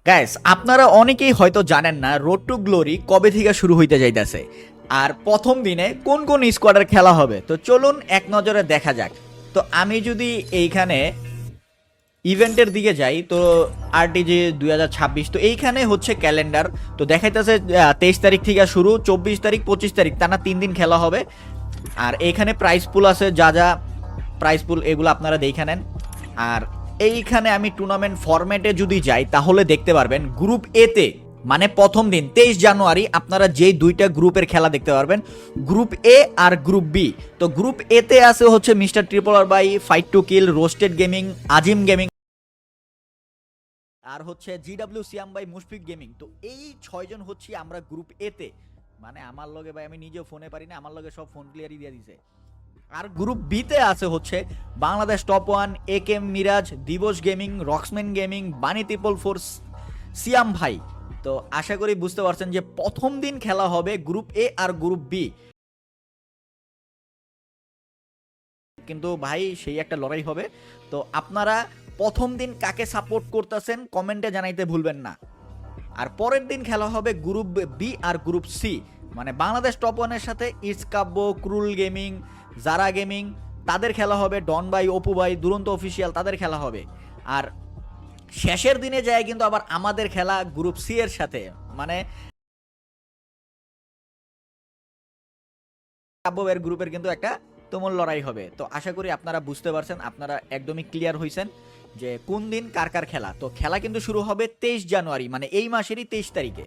Guys, আপনারা অনেকেই হয়তো জানেন না রোড টু গ্লোরি কবে থেকে শুরু হইতে যাইতেছে আর প্রথম দিনে কোন কোন স্কোয়াডের খেলা হবে। তো চলুন এক নজরে দেখা যাক। তো আমি যদি এইখানে ইভেন্টের দিকে যাই, তো আরটিজি 2026, তো এইখানে হচ্ছে ক্যালেন্ডার। তো দেখাইতেছে 23 তারিখ থেকে শুরু, 24 তারিখ 25 তারিখ, টানা 3 দিন খেলা হবে। আর এইখানে প্রাইস পুল আছে, যা যা প্রাইস পুল এগুলো আপনারা দেখে নেন। আর এইখানে আমি টুর্নামেন্ট ফরম্যাটে যদি যাই তাহলে দেখতে পারবেন গ্রুপ এতে, মানে প্রথম দিন 23 জানুয়ারি আপনারা যেই দুইটা গ্রুপের খেলা দেখতে পারবেন, গ্রুপ এ আর গ্রুপ বি। তো গ্রুপ এতে আছে হচ্ছে mister triple R by, fight to kill, roasted gaming, Azim gaming, আর হচ্ছে GW Siyam by, Mushfiq gaming. তো এই 6 জন হচ্ছি আমরা গ্রুপ এতে। মানে আমার লগে ভাই, আমি নিজেও ফোনে পারি না, আমার লগে সব ফোন ক্লিয়ারই দিয়ে দিছে। আর গ্রুপ বিতে আছে হচ্ছে Bangladesh top one, AKM Miraj, Dibos gaming, Roxman gaming, Bunny triple force, Siam ভাই। তো আশা করি বুঝতে পারছেন যে প্রথম দিন খেলা হবে গ্রুপ এ আর গ্রুপ বি, কিন্তু ভাই সেই একটা লড়াই হবে। তো আপনারা প্রথম দিন কাকে সাপোর্ট করতেছেন কমেন্টে জানাইতে ভুলবেন না। আর পরের দিন খেলা হবে গ্রুপ বি আর গ্রুপ সি, মানে বাংলাদেশ টপ ওয়ানের সাথে ইটসকাব্য, ক্রুল গেমিং, জারা গেমিং, তাদের খেলা হবে। ডন ভাই, অপু ভাই, দুরন্ত অফিসিয়াল, তাদের খেলা হবে। আর শেষের দিনে যায় কিন্তু আবার আমাদের খেলা গ্রুপ সি এর সাথে, মানে কাব্যের গ্রুপের কিন্তু একটা তুমুল লড়াই হবে। তো আশা করি আপনারা বুঝতে পারছেন, আপনারা একদমই ক্লিয়ার হয়েছেন যে কোন দিন কার কার খেলা। তো খেলা কিন্তু শুরু হবে 23 জানুয়ারি, মানে এই মাসেরই 23 তারিখে।